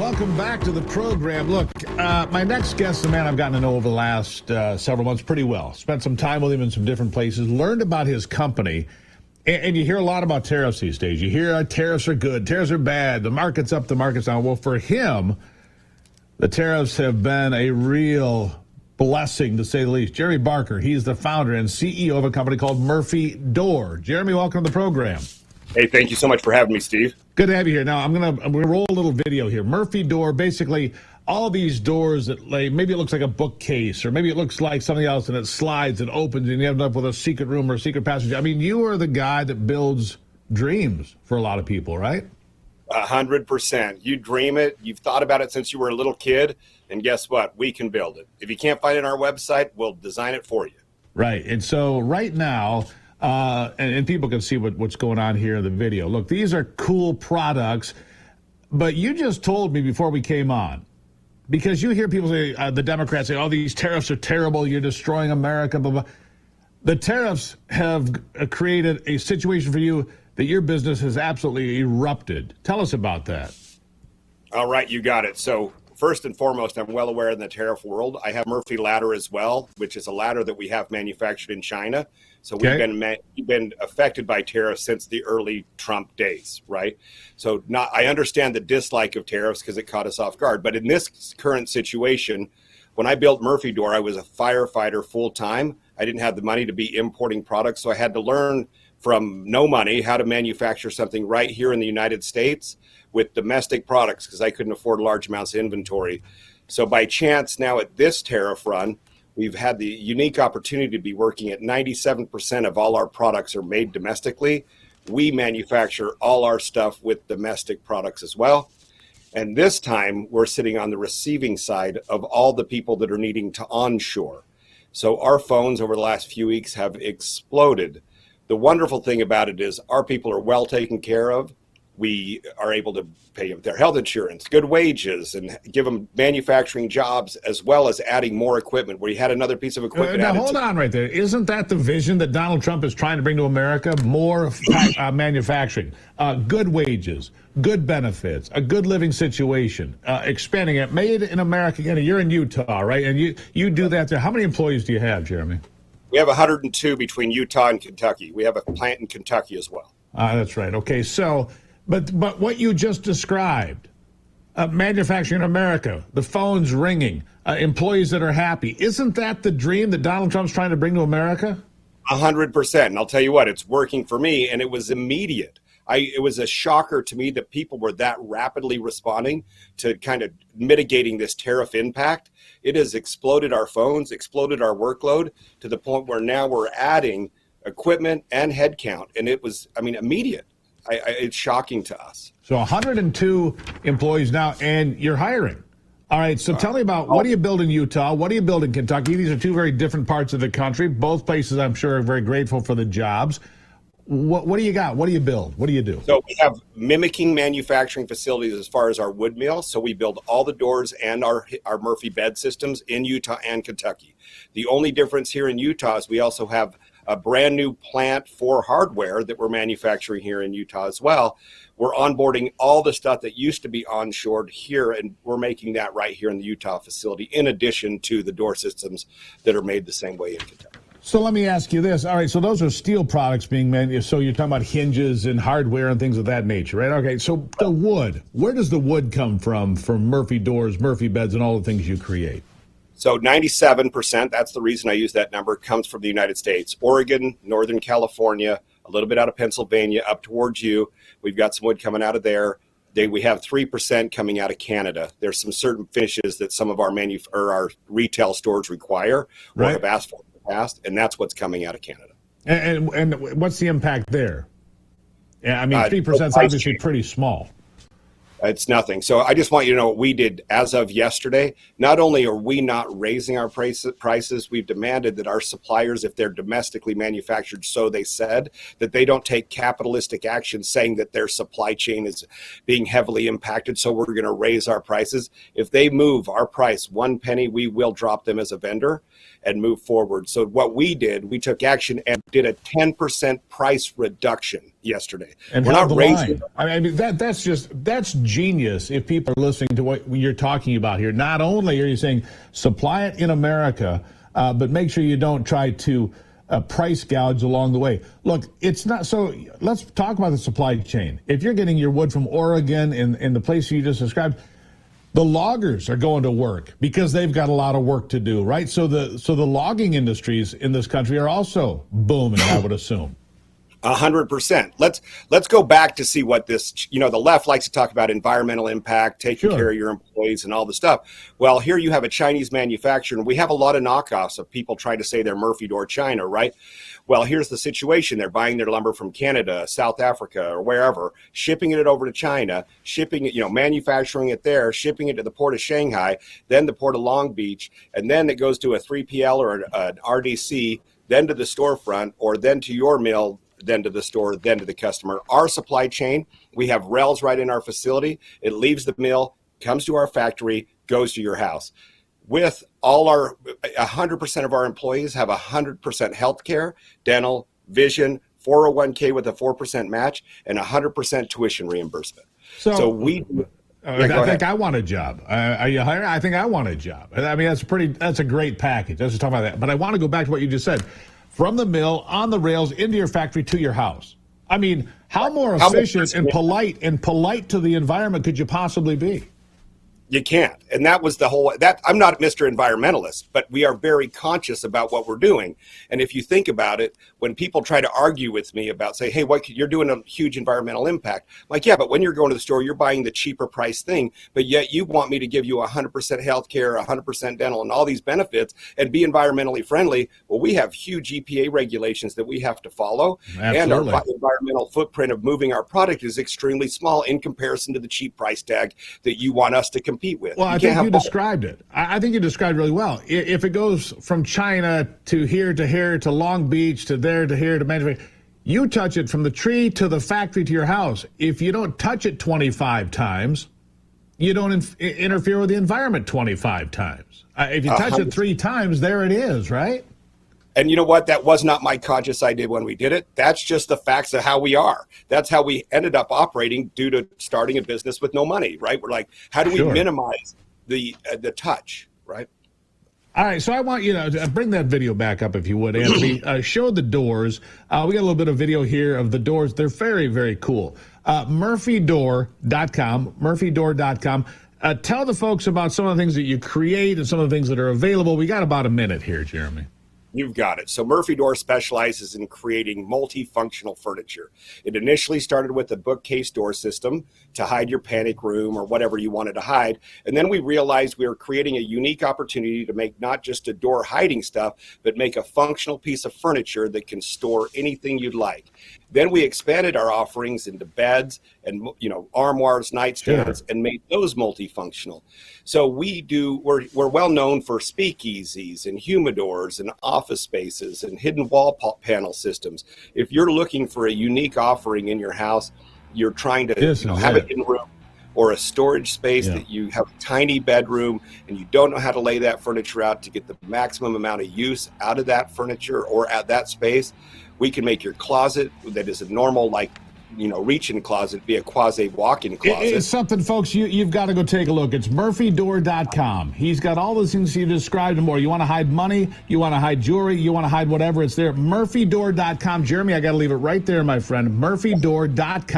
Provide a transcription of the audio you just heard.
Welcome back to the program. Look, my next guest is a man I've gotten to know over the last several months pretty well. Spent some time with him in some different places, learned about his company, and you hear a lot about tariffs these days. You hear tariffs are good, tariffs are bad, the market's up, the market's down. Well, for him, the tariffs have been a real blessing, to say the least. Jeremy Barker, he's the founder and CEO of a company called Murphy Door. Jeremy, welcome to the program. Hey, thank you so much for having me, Steve. Good to have you here. Now, I'm gonna roll a little video here. Murphy Door, basically, all these doors that maybe it looks like a bookcase, or maybe it looks like something else, and it slides and opens, and you end up with a secret room or a secret passage. I mean, you are the guy that builds dreams for a lot of people, right? 100%. You dream it. You've thought about it since you were a little kid, and guess what? We can build it. If you can't find it on our website, we'll design it for you. Right. And so right now, and people can see what's going on here in the video. Look, these are cool products, but you just told me before we came on, because you hear people say, the Democrats say, oh, these tariffs are terrible, you're destroying America, blah, blah. The tariffs have created a situation for you that your business has absolutely erupted. Tell us about that. All right, you got it. So first and foremost, I'm well aware in the tariff world. I have Murphy Ladder as well, which is a ladder that we have manufactured in China. So we've been affected by tariffs since the early Trump days, right? So I understand the dislike of tariffs because it caught us off guard. But in this current situation, when I built Murphy Door, I was a firefighter full time. I didn't have the money to be importing products, so I had to learn from no money how to manufacture something right here in the United States with domestic products because I couldn't afford large amounts of inventory. So by chance now at this tariff run, we've had the unique opportunity to be working at 97% of all our products are made domestically. We manufacture all our stuff with domestic products as well. And this time we're sitting on the receiving side of all the people that are needing to onshore. So our phones over the last few weeks have exploded. The wonderful thing about it is our people are well taken care of. We are able to pay them their health insurance, good wages, and give them manufacturing jobs, as well as adding more equipment, where you had another piece of equipment. Now, hold on right there. Isn't that the vision that Donald Trump is trying to bring to America? More manufacturing, good wages, good benefits, a good living situation, expanding it, made in America. Again, you're in Utah, right? And you do that there. How many employees do you have, Jeremy? We have 102 between Utah and Kentucky. We have a plant in Kentucky as well. That's right. Okay, so, but what you just described, manufacturing in America, the phone's ringing, employees that are happy, isn't that the dream that Donald Trump's trying to bring to America? 100%. And I'll tell you what, it's working for me, and it was immediate. It was a shocker to me that people were that rapidly responding to kind of mitigating this tariff impact. It has exploded our phones, exploded our workload to the point where now we're adding equipment and headcount. And it was, immediate. It's shocking to us. So 102 employees now, and you're hiring. All right, so tell me about what do you build in Utah? What do you build in Kentucky? These are two very different parts of the country. Both places, I'm sure, are very grateful for the jobs. What do you got? What do you build? What do you do? So we have mimicking manufacturing facilities as far as our wood mill. So we build all the doors and our Murphy bed systems in Utah and Kentucky. The only difference here in Utah is we also have a brand new plant for hardware that we're manufacturing here in Utah as well. We're onboarding all the stuff that used to be onshored here, and we're making that right here in the Utah facility, in addition to the door systems that are made the same way in Kentucky. So let me ask you this. All right, so those are steel products being made. So you're talking about hinges and hardware and things of that nature, right? Okay, so the wood, where does the wood come from for Murphy doors, Murphy beds, and all the things you create? So 97%, that's the reason I use that number, comes from the United States. Oregon, Northern California, a little bit out of Pennsylvania, up towards you. We've got some wood coming out of there. We have 3% coming out of Canada. There's some certain finishes that some of our our retail stores require or have asked for. Past, and that's what's coming out of Canada. And what's the impact there? Yeah, 3% is obviously pretty small. It's nothing. So I just want you to know what we did as of yesterday. Not only are we not raising our prices, we've demanded that our suppliers, if they're domestically manufactured, so they said, that they don't take capitalistic action saying that their supply chain is being heavily impacted, so we're going to raise our prices. If they move our price 1 penny, we will drop them as a vendor and move forward. So what we did, we took action and did a 10% price reduction yesterday. And We're held not the raising. line. I mean, that's genius if people are listening to what you're talking about here. Not only are you saying supply it in America, but make sure you don't try to price gouge along the way. Look, it's not so. Let's talk about the supply chain. If you're getting your wood from Oregon in the place you just described, the loggers are going to work because they've got a lot of work to do, right? So the logging industries in this country are also booming, I would assume. 100%. Let's go back to see what this, the left likes to talk about environmental impact, taking care of your employees and all the stuff. Well, here you have a Chinese manufacturer, and we have a lot of knockoffs of people trying to say they're Murphy Door China, right? Well, here's the situation. They're buying their lumber from Canada, South Africa, or wherever, shipping it over to China, shipping it, manufacturing it there, shipping it to the port of Shanghai, then the port of Long Beach, and then it goes to a 3PL or an RDC, then to the storefront, or then to your mill, then to the store, then to the customer. Our supply chain, we have rails right in our facility. It leaves the mill, comes to our factory, goes to your house. With all 100% of our employees have 100% health care, dental, vision, 401k with a 4% match, and 100% tuition reimbursement. So we... I think I want a job. Are you hiring? I think I want a job. I mean, that's a great package. Let's just talk about that. But I want to go back to what you just said. From the mill, on the rails, into your factory, to your house. I mean, how more efficient and polite to the environment could you possibly be? You can't. And that was the whole, I'm not Mr. Environmentalist, but we are very conscious about what we're doing. And if you think about it, when people try to argue with me about, say, hey, you're doing a huge environmental impact. I'm like, yeah, but when you're going to the store, you're buying the cheaper price thing, but yet you want me to give you 100% healthcare, 100% dental, and all these benefits and be environmentally friendly. Well, we have huge EPA regulations that we have to follow. Absolutely. And our environmental footprint of moving our product is extremely small in comparison to the cheap price tag that you want us to compete with. Well, I think you described it. I think you described it really well. If it goes from China to here to Long Beach to there to here to manufacturing, you touch it from the tree to the factory to your house. If you don't touch it 25 times, you don't interfere with the environment 25 times. If you touch it 3 times, there it is, right? And you know what? That was not my conscious idea when we did it. That's just the facts of how we are. That's how we ended up operating due to starting a business with no money, right? We're like, how do we minimize the touch, right? All right, so I want you to bring that video back up if you would, Anthony. Show the doors. We got a little bit of video here of the doors. They're very, very cool. Murphydoor.com, murphydoor.com. Tell the folks about some of the things that you create and some of the things that are available. We got about a minute here, Jeremy. You've got it. So Murphy Door specializes in creating multifunctional furniture. It initially started with a bookcase door system to hide your panic room or whatever you wanted to hide. And then we realized we were creating a unique opportunity to make not just a door hiding stuff, but make a functional piece of furniture that can store anything you'd like. Then we expanded our offerings into beds and, armoires, nightstands, and made those multifunctional. So we're well known for speakeasies and humidors and office spaces and hidden wall panel systems. If you're looking for a unique offering in your house, you're trying to have a hidden room or a storage space that you have a tiny bedroom and you don't know how to lay that furniture out to get the maximum amount of use out of that furniture or at that space, we can make your closet that is a normal, reach-in closet be a quasi walk-in closet. It's something, folks, you've got to go take a look. It's murphydoor.com. He's got all those things you described and more. You want to hide money, you want to hide jewelry, you want to hide whatever, it's there. Murphydoor.com. Jeremy, I got to leave it right there, my friend. Murphydoor.com.